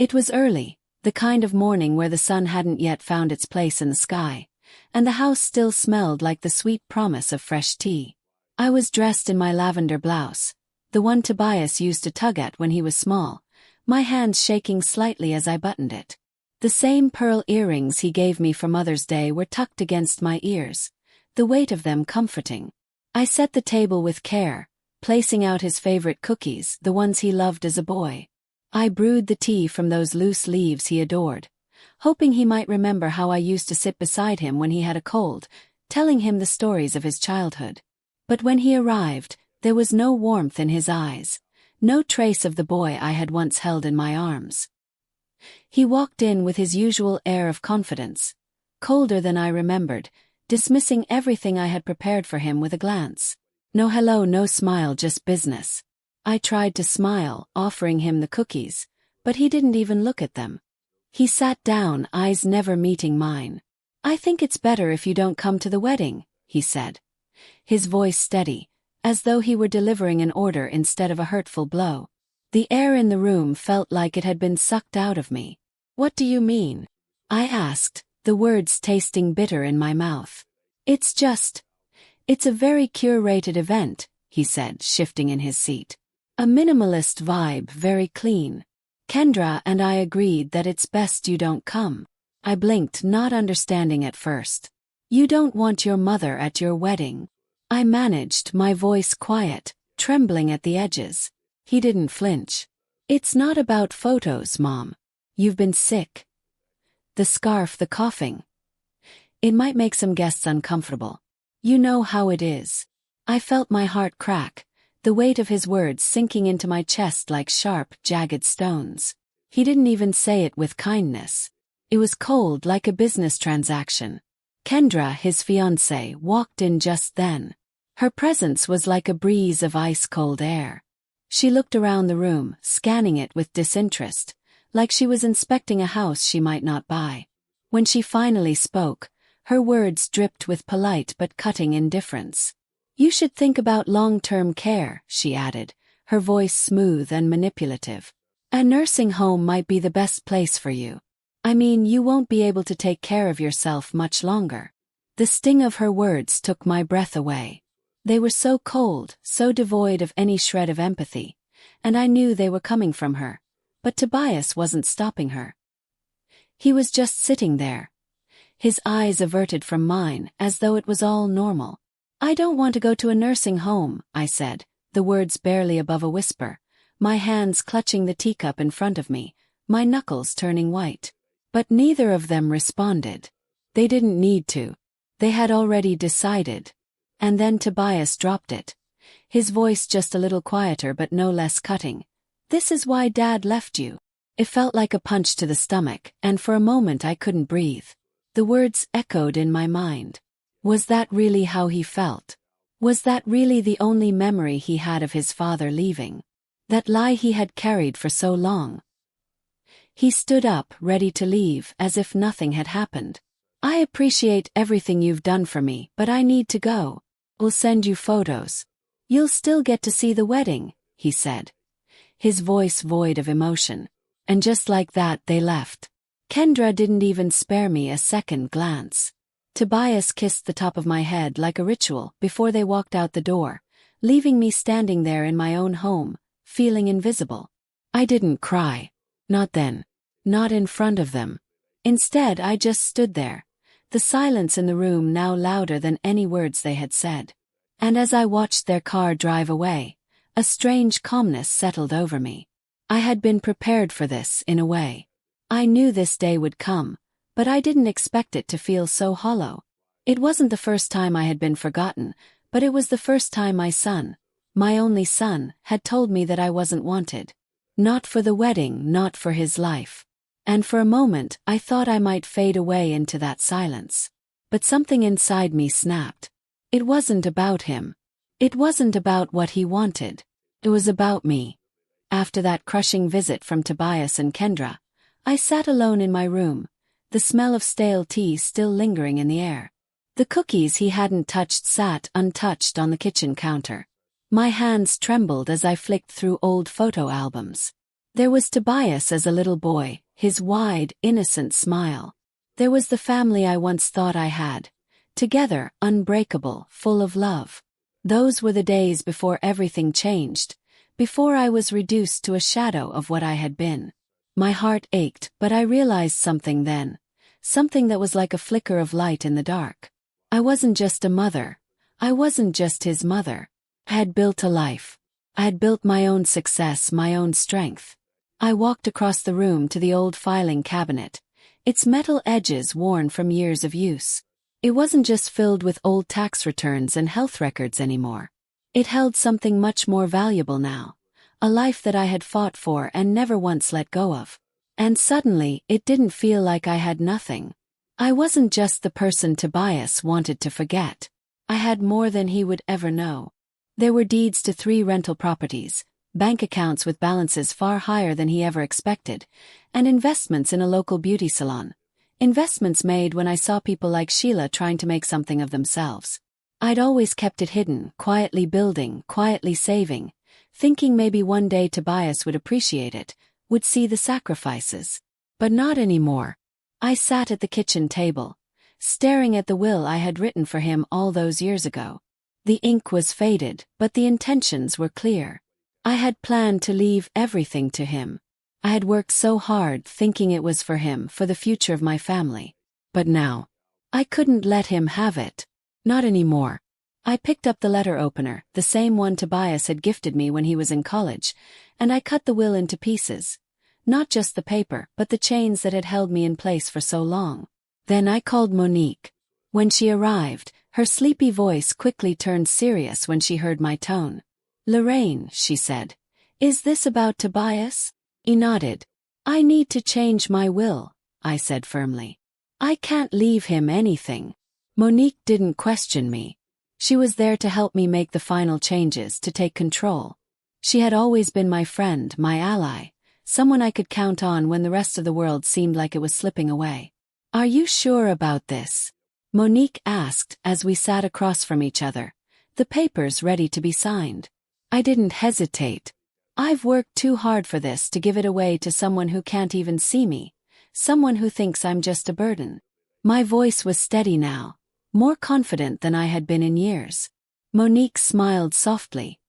It was early, the kind of morning where the sun hadn't yet found its place in the sky, and the house still smelled like the sweet promise of fresh tea. I was dressed in my lavender blouse, the one Tobias used to tug at when he was small, my hands shaking slightly as I buttoned it. The same pearl earrings he gave me for Mother's Day were tucked against my ears, the weight of them comforting. I set the table with care, placing out his favorite cookies, the ones he loved as a boy. I brewed the tea from those loose leaves he adored, hoping he might remember how I used to sit beside him when he had a cold, telling him the stories of his childhood. But when he arrived, there was no warmth in his eyes, no trace of the boy I had once held in my arms. He walked in with his usual air of confidence, colder than I remembered, dismissing everything I had prepared for him with a glance. No hello, no smile, just business. I tried to smile, offering him the cookies, but he didn't even look at them. He sat down, eyes never meeting mine. "I think it's better if you don't come to the wedding," he said, his voice steady, as though he were delivering an order instead of a hurtful blow. The air in the room felt like it had been sucked out of me. "What do you mean?" I asked, the words tasting bitter in my mouth. It's a very curated event," he said, shifting in his seat. "A minimalist vibe, very clean. Kendra and I agreed that it's best you don't come." I blinked, not understanding at first. "You don't want your mother at your wedding?" I managed, my voice quiet, trembling at the edges. He didn't flinch. "It's not about photos, Mom. You've been sick. The scarf, the coughing. It might make some guests uncomfortable. You know how it is." I felt my heart crack, the weight of his words sinking into my chest like sharp, jagged stones. He didn't even say it with kindness. It was cold, like a business transaction. Kendra, his fiancée, walked in just then. Her presence was like a breeze of ice-cold air. She looked around the room, scanning it with disinterest, like she was inspecting a house she might not buy. When she finally spoke, her words dripped with polite but cutting indifference. "You should think about long-term care," she added, her voice smooth and manipulative. "A nursing home might be the best place for you. I mean, you won't be able to take care of yourself much longer." The sting of her words took my breath away. They were so cold, so devoid of any shred of empathy, and I knew they were coming from her. But Tobias wasn't stopping her. He was just sitting there, his eyes averted from mine, as though it was all normal. "I don't want to go to a nursing home," I said, the words barely above a whisper, my hands clutching the teacup in front of me, my knuckles turning white. But neither of them responded. They didn't need to. They had already decided. And then Tobias dropped it, his voice just a little quieter but no less cutting. "This is why Dad left you." It felt like a punch to the stomach, and for a moment I couldn't breathe. The words echoed in my mind. Was that really how he felt? Was that really the only memory he had of his father leaving? That lie he had carried for so long? He stood up, ready to leave, as if nothing had happened. "I appreciate everything you've done for me, but I need to go. We'll send you photos. You'll still get to see the wedding," he said, his voice void of emotion. And just like that they left. Kendra didn't even spare me a second glance. Tobias kissed the top of my head like a ritual before they walked out the door, leaving me standing there in my own home, feeling invisible. I didn't cry. Not then. Not in front of them. Instead, I just stood there, the silence in the room now louder than any words they had said. And as I watched their car drive away, a strange calmness settled over me. I had been prepared for this, in a way. I knew this day would come, but I didn't expect it to feel so hollow. It wasn't the first time I had been forgotten, but it was the first time my son, my only son, had told me that I wasn't wanted. Not for the wedding, not for his life. And for a moment I thought I might fade away into that silence. But something inside me snapped. It wasn't about him. It wasn't about what he wanted. It was about me. After that crushing visit from Tobias and Kendra, I sat alone in my room, the smell of stale tea still lingering in the air. The cookies he hadn't touched sat untouched on the kitchen counter. My hands trembled as I flicked through old photo albums. There was Tobias as a little boy, his wide, innocent smile. There was the family I once thought I had. Together, unbreakable, full of love. Those were the days before everything changed, before I was reduced to a shadow of what I had been. My heart ached, but I realized something then. Something that was like a flicker of light in the dark. I wasn't just a mother. I wasn't just his mother. I had built a life. I had built my own success, my own strength. I walked across the room to the old filing cabinet, its metal edges worn from years of use. It wasn't just filled with old tax returns and health records anymore. It held something much more valuable now. A life that I had fought for and never once let go of. And suddenly, it didn't feel like I had nothing. I wasn't just the person Tobias wanted to forget. I had more than he would ever know. There were deeds to 3 rental properties, bank accounts with balances far higher than he ever expected, and investments in a local beauty salon. Investments made when I saw people like Sheila trying to make something of themselves. I'd always kept it hidden, quietly building, quietly saving, thinking maybe one day Tobias would appreciate it, would see the sacrifices. But not anymore. I sat at the kitchen table, staring at the will I had written for him all those years ago. The ink was faded, but the intentions were clear. I had planned to leave everything to him. I had worked so hard thinking it was for him, for the future of my family. But now, I couldn't let him have it. Not anymore. I picked up the letter opener, the same one Tobias had gifted me when he was in college, and I cut the will into pieces. Not just the paper, but the chains that had held me in place for so long. Then I called Monique. When she arrived, her sleepy voice quickly turned serious when she heard my tone. "Lorraine," she said, "is this about Tobias?" He nodded. "I need to change my will," I said firmly. "I can't leave him anything." Monique didn't question me. She was there to help me make the final changes, to take control. She had always been my friend, my ally, someone I could count on when the rest of the world seemed like it was slipping away. "Are you sure about this?" Monique asked as we sat across from each other, the papers ready to be signed. I didn't hesitate. I've worked too hard for this to give it away to someone who can't even see me, someone who thinks I'm just a burden. My voice was steady now, more confident than I had been in years. Monique smiled softly,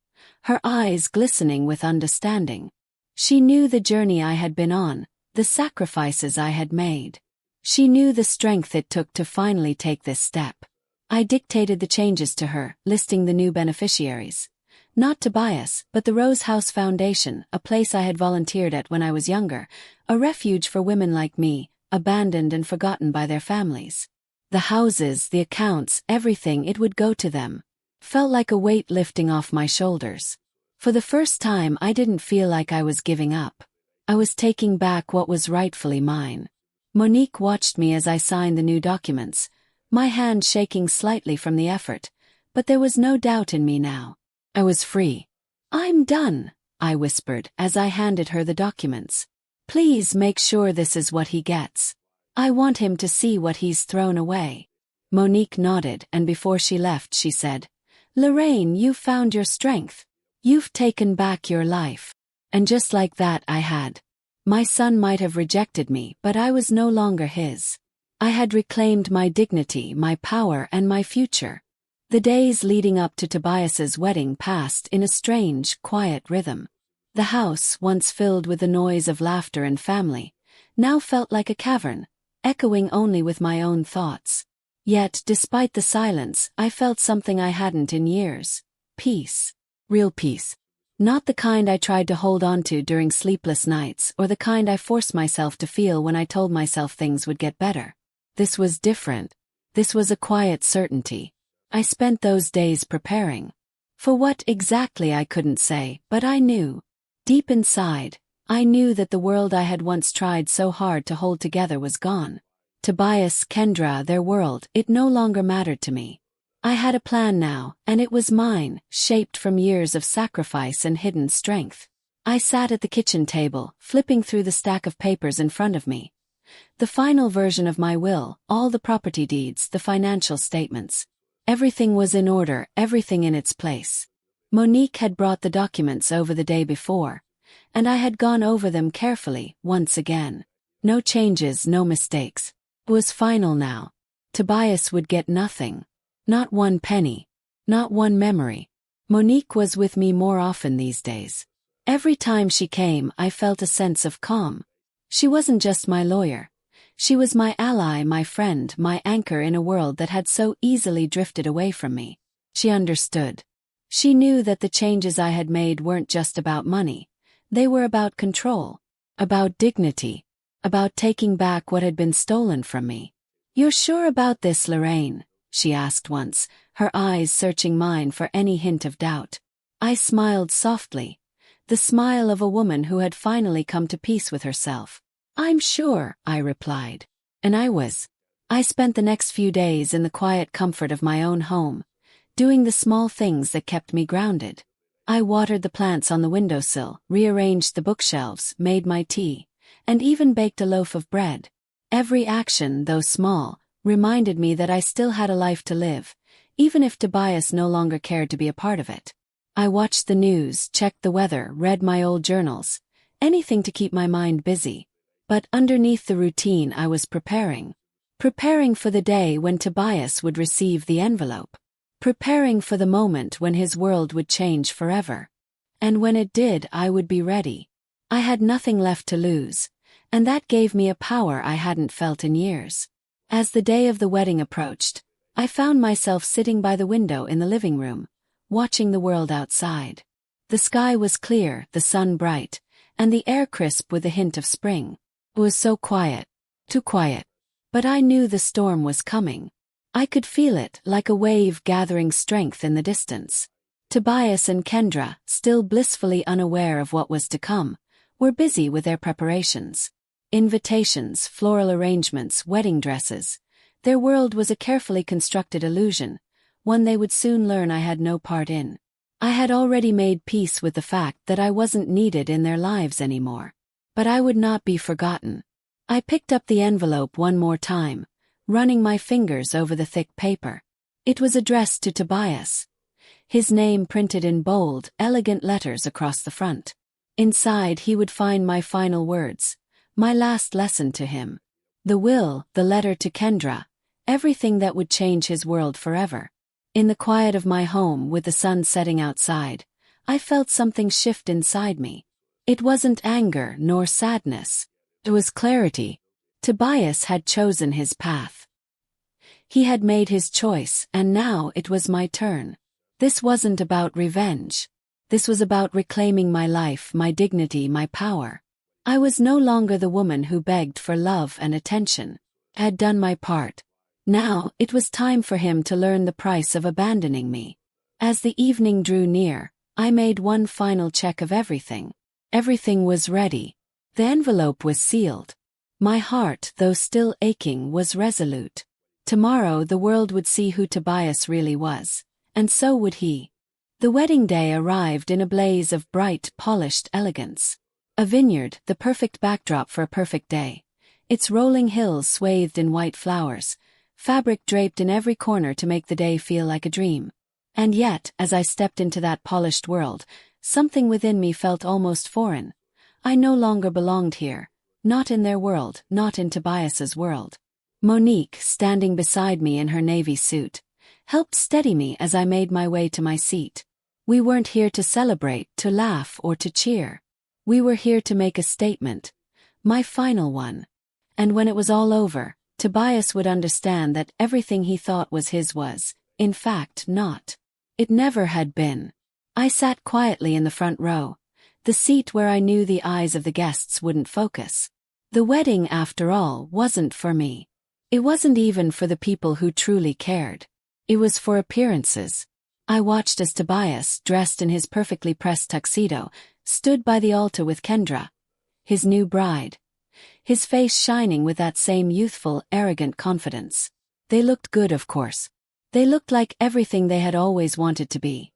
her eyes glistening with understanding. She knew the journey I had been on, the sacrifices I had made. She knew the strength it took to finally take this step. I dictated the changes to her, listing the new beneficiaries. Not Tobias, but the Rose House Foundation, a place I had volunteered at when I was younger, a refuge for women like me, abandoned and forgotten by their families. The houses, the accounts, everything, it would go to them. Felt like a weight lifting off my shoulders. For the first time, I didn't feel like I was giving up. I was taking back what was rightfully mine. Monique watched me as I signed the new documents, my hand shaking slightly from the effort, but there was no doubt in me now. I was free. "I'm done," I whispered as I handed her the documents. "Please make sure this is what he gets. I want him to see what he's thrown away." Monique nodded, and before she left she said, "Lorraine, you've found your strength. You've taken back your life." And just like that I had. My son might have rejected me, but I was no longer his. I had reclaimed my dignity, my power, and my future. The days leading up to Tobias's wedding passed in a strange, quiet rhythm. The house, once filled with the noise of laughter and family, now felt like a cavern, echoing only with my own thoughts. Yet, despite the silence, I felt something I hadn't in years. Peace. Real peace. Not the kind I tried to hold on to during sleepless nights, or the kind I forced myself to feel when I told myself things would get better. This was different. This was a quiet certainty. I spent those days preparing. For what exactly I couldn't say, but I knew. Deep inside, I knew that the world I had once tried so hard to hold together was gone. Tobias, Kendra, their world, it no longer mattered to me. I had a plan now, and it was mine, shaped from years of sacrifice and hidden strength. I sat at the kitchen table, flipping through the stack of papers in front of me. The final version of my will, all the property deeds, the financial statements. Everything was in order, everything in its place. Monique had brought the documents over the day before, and I had gone over them carefully, once again. No changes, no mistakes. It was final now. Tobias would get nothing. Not one penny. Not one memory. Monique was with me more often these days. Every time she came, I felt a sense of calm. She wasn't just my lawyer. She was my ally, my friend, my anchor in a world that had so easily drifted away from me. She understood. She knew that the changes I had made weren't just about money. They were about control, about dignity, about taking back what had been stolen from me. "You're sure about this, Lorraine?" she asked once, her eyes searching mine for any hint of doubt. I smiled softly, the smile of a woman who had finally come to peace with herself. "I'm sure," I replied. And I was. I spent the next few days in the quiet comfort of my own home, doing the small things that kept me grounded. I watered the plants on the windowsill, rearranged the bookshelves, made my tea, and even baked a loaf of bread. Every action, though small, reminded me that I still had a life to live, even if Tobias no longer cared to be a part of it. I watched the news, checked the weather, read my old journals, anything to keep my mind busy. But underneath the routine I was preparing for the day when Tobias would receive the envelope. Preparing for the moment when his world would change forever. And when it did, I would be ready. I had nothing left to lose, and that gave me a power I hadn't felt in years. As the day of the wedding approached, I found myself sitting by the window in the living room, watching the world outside. The sky was clear, the sun bright, and the air crisp with a hint of spring. It was so quiet, too quiet. But I knew the storm was coming. I could feel it, like a wave gathering strength in the distance. Tobias and Kendra, still blissfully unaware of what was to come, were busy with their preparations. Invitations, floral arrangements, wedding dresses. Their world was a carefully constructed illusion, one they would soon learn I had no part in. I had already made peace with the fact that I wasn't needed in their lives anymore. But I would not be forgotten. I picked up the envelope one more time, running my fingers over the thick paper. It was addressed to Tobias. His name printed in bold, elegant letters across the front. Inside he would find my final words, my last lesson to him. The will, the letter to Kendra, everything that would change his world forever. In the quiet of my home with the sun setting outside, I felt something shift inside me. It wasn't anger nor sadness. It was clarity. Tobias had chosen his path. He had made his choice, and now it was my turn. This wasn't about revenge. This was about reclaiming my life, my dignity, my power. I was no longer the woman who begged for love and attention. I had done my part. Now, it was time for him to learn the price of abandoning me. As the evening drew near, I made one final check of everything. Everything was ready. The envelope was sealed. My heart, though still aching, was resolute. Tomorrow the world would see who Tobias really was, and so would he. The wedding day arrived in a blaze of bright, polished elegance. A vineyard, the perfect backdrop for a perfect day. Its rolling hills swathed in white flowers, fabric draped in every corner to make the day feel like a dream. And yet, as I stepped into that polished world, something within me felt almost foreign. I no longer belonged here. Not in their world, not in Tobias's world. Monique, standing beside me in her navy suit, helped steady me as I made my way to my seat. We weren't here to celebrate, to laugh, or to cheer. We were here to make a statement. My final one. And when it was all over, Tobias would understand that everything he thought was his was, in fact, not. It never had been. I sat quietly in the front row, the seat where I knew the eyes of the guests wouldn't focus. The wedding, after all, wasn't for me. It wasn't even for the people who truly cared. It was for appearances. I watched as Tobias, dressed in his perfectly pressed tuxedo, stood by the altar with Kendra, his new bride. His face shining with that same youthful, arrogant confidence. They looked good, of course. They looked like everything they had always wanted to be.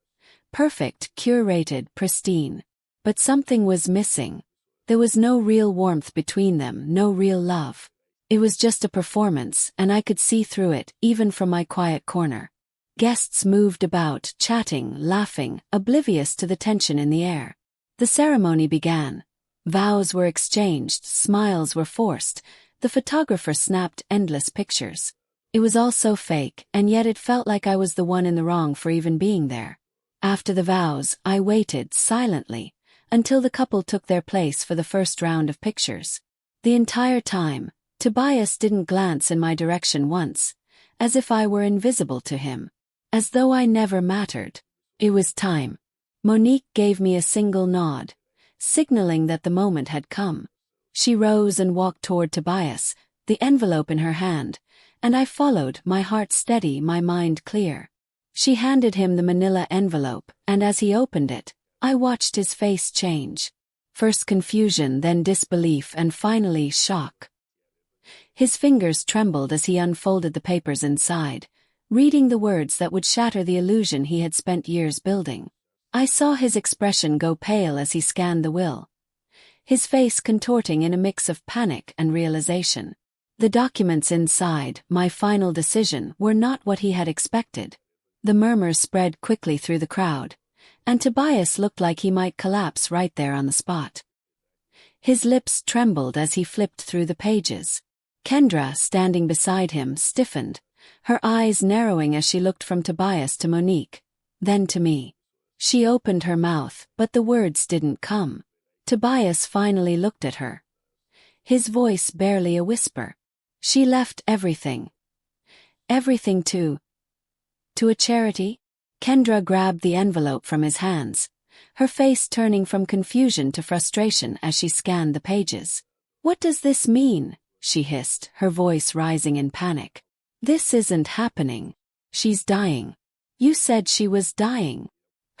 Perfect, curated, pristine. But something was missing. There was no real warmth between them, no real love. It was just a performance, and I could see through it, even from my quiet corner. Guests moved about, chatting, laughing, oblivious to the tension in the air. The ceremony began, Vows were exchanged, smiles were forced, the photographer snapped endless pictures. It was all so fake, and yet it felt like I was the one in the wrong for even being there. After the vows, I waited, silently, until the couple took their place for the first round of pictures. The entire time, Tobias didn't glance in my direction once, as if I were invisible to him. As though I never mattered. It was time. Monique gave me a single nod, signaling that the moment had come. She rose and walked toward Tobias, the envelope in her hand, and I followed, my heart steady, my mind clear. She handed him the manila envelope, and as he opened it, I watched his face change. First confusion, then disbelief, and finally shock. His fingers trembled as he unfolded the papers inside, reading the words that would shatter the illusion he had spent years building. I saw his expression go pale as he scanned the will, his face contorting in a mix of panic and realization. The documents inside, my final decision, were not what he had expected. The murmurs spread quickly through the crowd, and Tobias looked like he might collapse right there on the spot. His lips trembled as he flipped through the pages. Kendra, standing beside him, stiffened, her eyes narrowing as she looked from Tobias to Monique, then to me. She opened her mouth, but the words didn't come. Tobias finally looked at her. His voice barely a whisper. She left everything. Everything to a charity? Kendra grabbed the envelope from his hands, her face turning from confusion to frustration as she scanned the pages. "What does this mean?" she hissed, her voice rising in panic. "This isn't happening. She's dying. You said she was dying."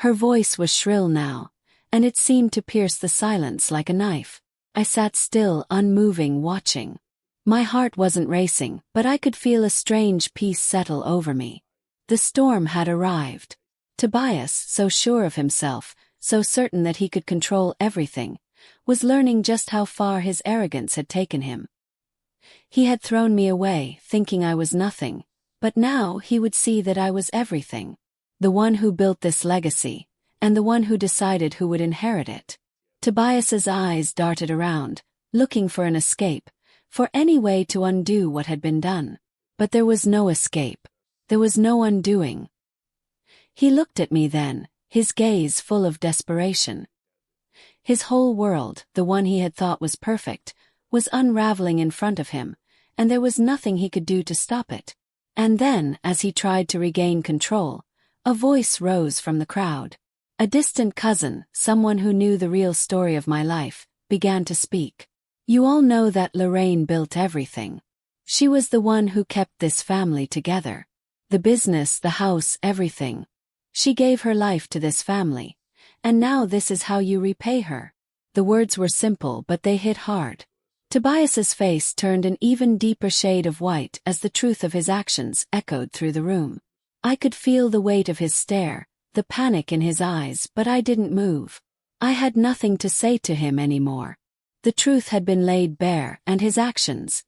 Her voice was shrill now, and it seemed to pierce the silence like a knife. I sat still, unmoving, watching. My heart wasn't racing, but I could feel a strange peace settle over me. The storm had arrived. Tobias, so sure of himself, so certain that he could control everything, was learning just how far his arrogance had taken him. He had thrown me away, thinking I was nothing, but now he would see that I was everything. The one who built this legacy, and the one who decided who would inherit it. Tobias's eyes darted around, looking for an escape, for any way to undo what had been done. But there was no escape. There was no undoing. He looked at me then, his gaze full of desperation. His whole world, the one he had thought was perfect, was unraveling in front of him, and there was nothing he could do to stop it. And then, as he tried to regain control, a voice rose from the crowd. A distant cousin, someone who knew the real story of my life, began to speak. "You all know that Lorraine built everything. She was the one who kept this family together. The business, the house, everything. She gave her life to this family, and now this is how you repay her." The words were simple, but they hit hard. Tobias's face turned an even deeper shade of white as the truth of his actions echoed through the room. I could feel the weight of his stare, the panic in his eyes, but I didn't move. I had nothing to say to him anymore. The truth had been laid bare, and his actions,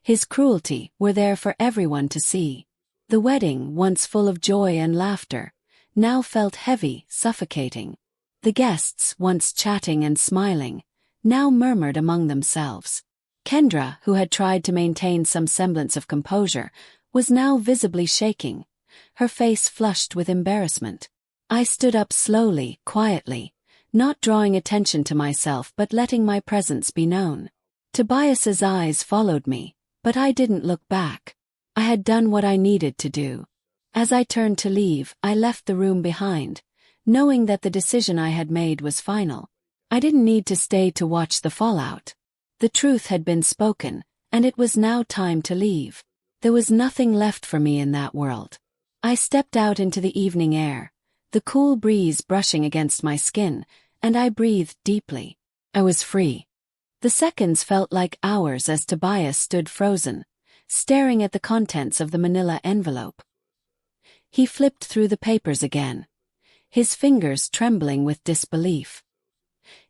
his cruelty, were there for everyone to see. The wedding, once full of joy and laughter, now felt heavy, suffocating. The guests, once chatting and smiling, now murmured among themselves. Kendra, who had tried to maintain some semblance of composure, was now visibly shaking, her face flushed with embarrassment. I stood up slowly, quietly, not drawing attention to myself but letting my presence be known. Tobias's eyes followed me, but I didn't look back. I had done what I needed to do. As I turned to leave, I left the room behind, knowing that the decision I had made was final. I didn't need to stay to watch the fallout. The truth had been spoken, and it was now time to leave. There was nothing left for me in that world. I stepped out into the evening air, the cool breeze brushing against my skin, and I breathed deeply. I was free. The seconds felt like hours as Tobias stood frozen, staring at the contents of the manila envelope. He flipped through the papers again, his fingers trembling with disbelief.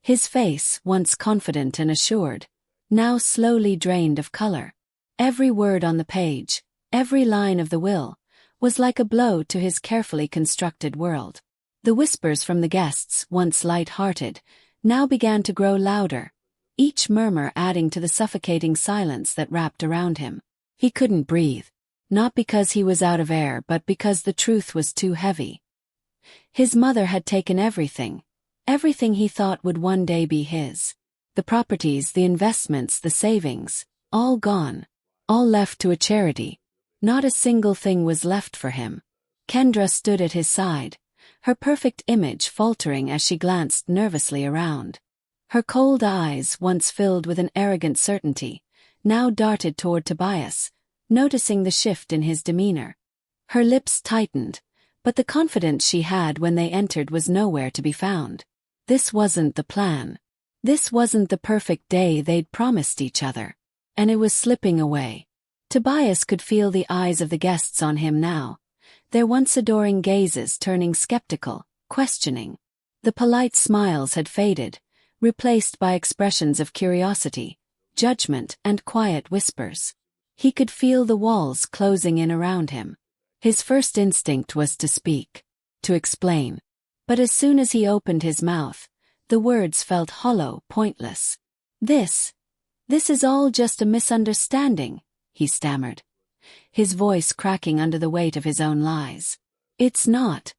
His face, once confident and assured, now slowly drained of color. Every word on the page, every line of the will, was like a blow to his carefully constructed world. The whispers from the guests, once light-hearted, now began to grow louder, each murmur adding to the suffocating silence that wrapped around him. He couldn't breathe. Not because he was out of air, but because the truth was too heavy. His mother had taken everything. Everything he thought would one day be his. The properties, the investments, the savings, all gone. All left to a charity. Not a single thing was left for him. Kendra stood at his side, her perfect image faltering as she glanced nervously around. Her cold eyes, once filled with an arrogant certainty, now darted toward Tobias, noticing the shift in his demeanor. Her lips tightened, but the confidence she had when they entered was nowhere to be found. This wasn't the plan. This wasn't the perfect day they'd promised each other. And it was slipping away. Tobias could feel the eyes of the guests on him now, their once adoring gazes turning skeptical, questioning. The polite smiles had faded, replaced by expressions of curiosity, judgment, and quiet whispers. He could feel the walls closing in around him. His first instinct was to speak, to explain. But as soon as he opened his mouth, the words felt hollow, pointless. This is all just a misunderstanding, he stammered, his voice cracking under the weight of his own lies. It's not.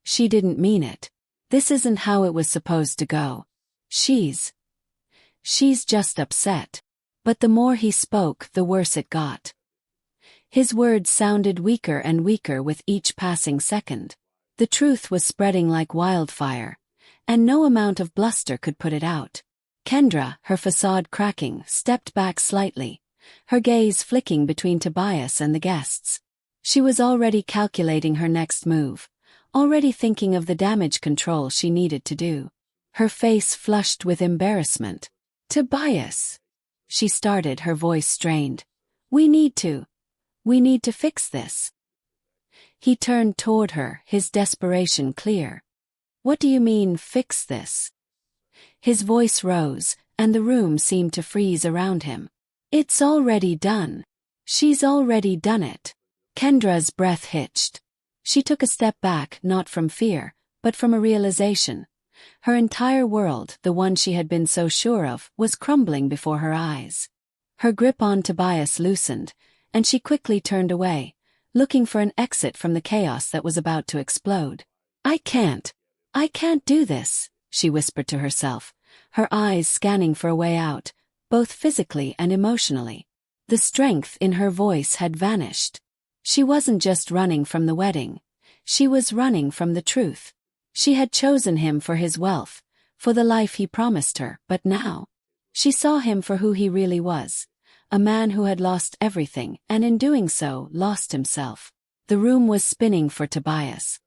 She didn't mean it. This isn't how it was supposed to go. She's just upset. But the more he spoke, the worse it got. His words sounded weaker and weaker with each passing second. The truth was spreading like wildfire, and no amount of bluster could put it out. Kendra, her facade cracking, stepped back slightly, her gaze flicking between Tobias and the guests. She was already calculating her next move, already thinking of the damage control she needed to do. Her face flushed with embarrassment. "Tobias," she started, her voice strained. We need to fix this." He turned toward her, his desperation clear. "What do you mean, fix this?" His voice rose, and the room seemed to freeze around him. "It's already done. She's already done it." Kendra's breath hitched. She took a step back, not from fear, but from a realization. Her entire world, the one she had been so sure of, was crumbling before her eyes. Her grip on Tobias loosened, and she quickly turned away, looking for an exit from the chaos that was about to explode. I can't do this," she whispered to herself, her eyes scanning for a way out, both physically and emotionally. The strength in her voice had vanished. She wasn't just running from the wedding. She was running from the truth. She had chosen him for his wealth, for the life he promised her, but now she saw him for who he really was, a man who had lost everything and in doing so lost himself. The room was spinning for Tobias.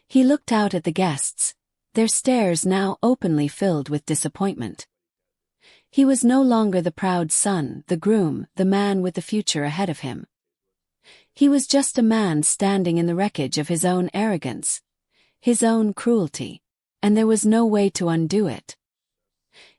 He looked out at the guests, their stares now openly filled with disappointment. He was no longer the proud son, the groom, the man with the future ahead of him. He was just a man standing in the wreckage of his own arrogance, his own cruelty, and there was no way to undo it.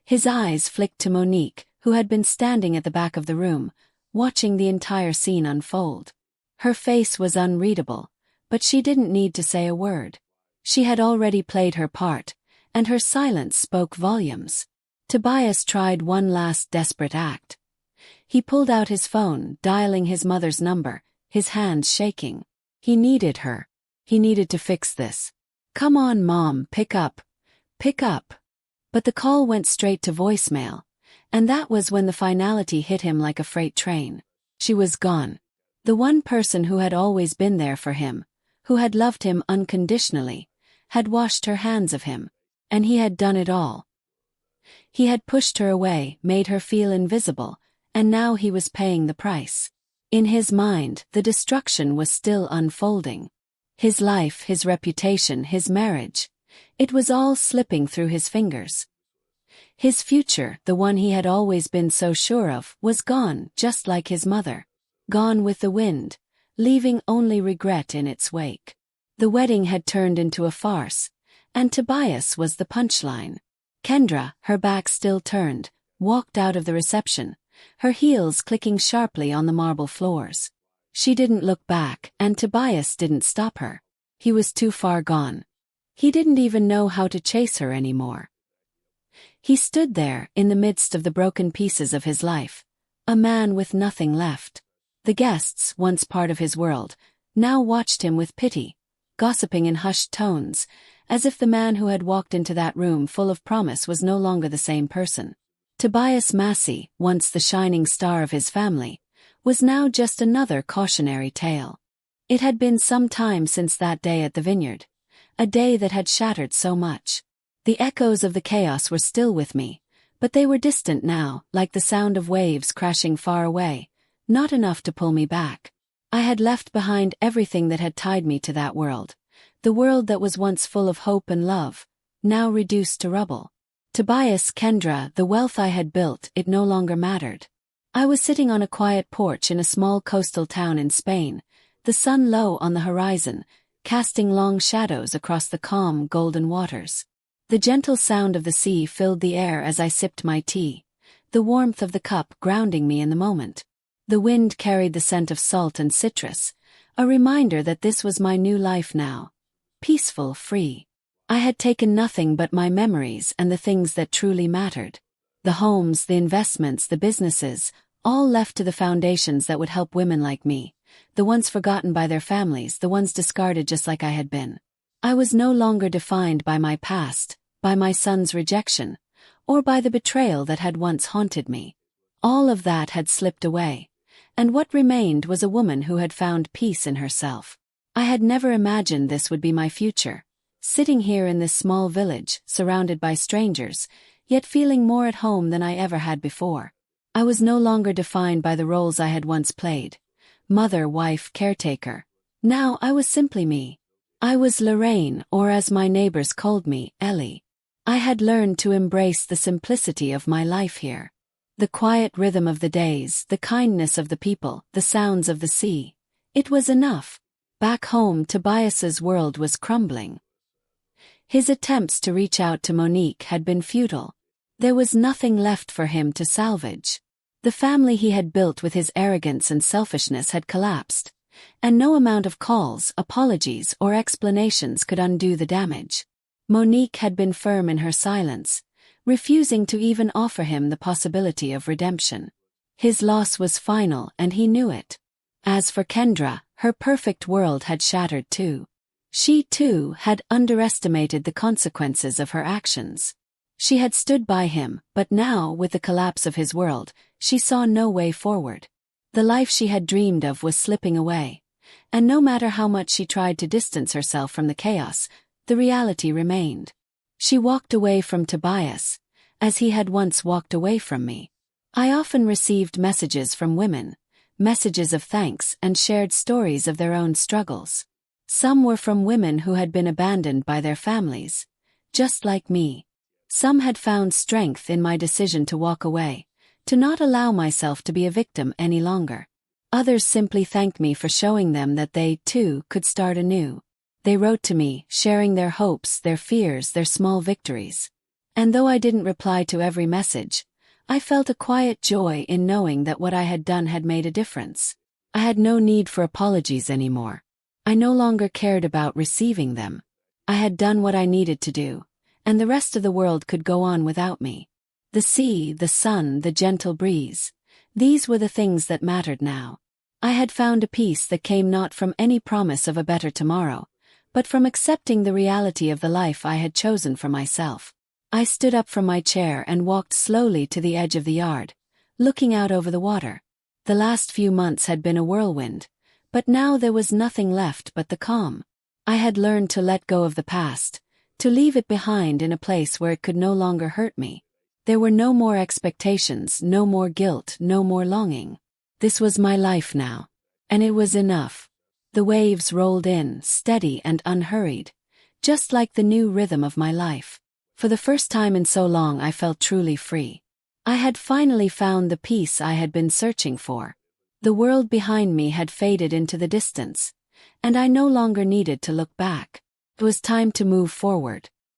His eyes flicked to Monique, who had been standing at the back of the room, watching the entire scene unfold. Her face was unreadable, but she didn't need to say a word. She had already played her part, and her silence spoke volumes. Tobias tried one last desperate act. He pulled out his phone, dialing his mother's number, his hands shaking. He needed her. He needed to fix this. "Come on, Mom, pick up. Pick up." But the call went straight to voicemail, and that was when the finality hit him like a freight train. She was gone. The one person who had always been there for him, who had loved him unconditionally, had washed her hands of him, and he had done it all. He had pushed her away, made her feel invisible, and now he was paying the price. In his mind, the destruction was still unfolding. His life, his reputation, his marriage. It was all slipping through his fingers. His future, the one he had always been so sure of, was gone, just like his mother. Gone with the wind, leaving only regret in its wake. The wedding had turned into a farce, and Tobias was the punchline. Kendra, her back still turned, walked out of the reception, her heels clicking sharply on the marble floors. She didn't look back, and Tobias didn't stop her. He was too far gone. He didn't even know how to chase her anymore. He stood there, in the midst of the broken pieces of his life, a man with nothing left. The guests, once part of his world, now watched him with pity, gossiping in hushed tones, as if the man who had walked into that room full of promise was no longer the same person. Tobias Massey, once the shining star of his family, was now just another cautionary tale. It had been some time since that day at the vineyard, a day that had shattered so much. The echoes of the chaos were still with me, but they were distant now, like the sound of waves crashing far away, not enough to pull me back. I had left behind everything that had tied me to that world, the world that was once full of hope and love, now reduced to rubble. Tobias, Kendra, the wealth I had built, it no longer mattered. I was sitting on a quiet porch in a small coastal town in Spain, the sun low on the horizon, casting long shadows across the calm, golden waters. The gentle sound of the sea filled the air as I sipped my tea, the warmth of the cup grounding me in the moment. The wind carried the scent of salt and citrus, a reminder that this was my new life now. Peaceful, free. I had taken nothing but my memories and the things that truly mattered. The homes, the investments, the businesses, all left to the foundations that would help women like me, the ones forgotten by their families, the ones discarded just like I had been. I was no longer defined by my past, by my son's rejection, or by the betrayal that had once haunted me. All of that had slipped away, and what remained was a woman who had found peace in herself. I had never imagined this would be my future, sitting here in this small village, surrounded by strangers, yet feeling more at home than I ever had before. I was no longer defined by the roles I had once played. Mother, wife, caretaker. Now I was simply me. I was Lorraine, or as my neighbors called me, Ellie. I had learned to embrace the simplicity of my life here. The quiet rhythm of the days, the kindness of the people, the sounds of the sea. It was enough. Back home, Tobias's world was crumbling. His attempts to reach out to Monique had been futile. There was nothing left for him to salvage. The family he had built with his arrogance and selfishness had collapsed, and no amount of calls, apologies, or explanations could undo the damage. Monique had been firm in her silence, refusing to even offer him the possibility of redemption. His loss was final, and he knew it. As for Kendra, her perfect world had shattered too. She, too, had underestimated the consequences of her actions. She had stood by him, but now, with the collapse of his world, she saw no way forward. The life she had dreamed of was slipping away, and no matter how much she tried to distance herself from the chaos, the reality remained. She walked away from Tobias, as he had once walked away from me. I often received messages from women, messages of thanks and shared stories of their own struggles. Some were from women who had been abandoned by their families, just like me. Some had found strength in my decision to walk away, to not allow myself to be a victim any longer. Others simply thanked me for showing them that they, too, could start anew. They wrote to me, sharing their hopes, their fears, their small victories. And though I didn't reply to every message, I felt a quiet joy in knowing that what I had done had made a difference. I had no need for apologies anymore. I no longer cared about receiving them. I had done what I needed to do, and the rest of the world could go on without me. The sea, the sun, the gentle breeze. These were the things that mattered now. I had found a peace that came not from any promise of a better tomorrow, but from accepting the reality of the life I had chosen for myself. I stood up from my chair and walked slowly to the edge of the yard, looking out over the water. The last few months had been a whirlwind, but now there was nothing left but the calm. I had learned to let go of the past, to leave it behind in a place where it could no longer hurt me. There were no more expectations, no more guilt, no more longing. This was my life now. And it was enough. The waves rolled in, steady and unhurried, just like the new rhythm of my life. For the first time in so long I felt truly free. I had finally found the peace I had been searching for. The world behind me had faded into the distance, and I no longer needed to look back. It was time to move forward.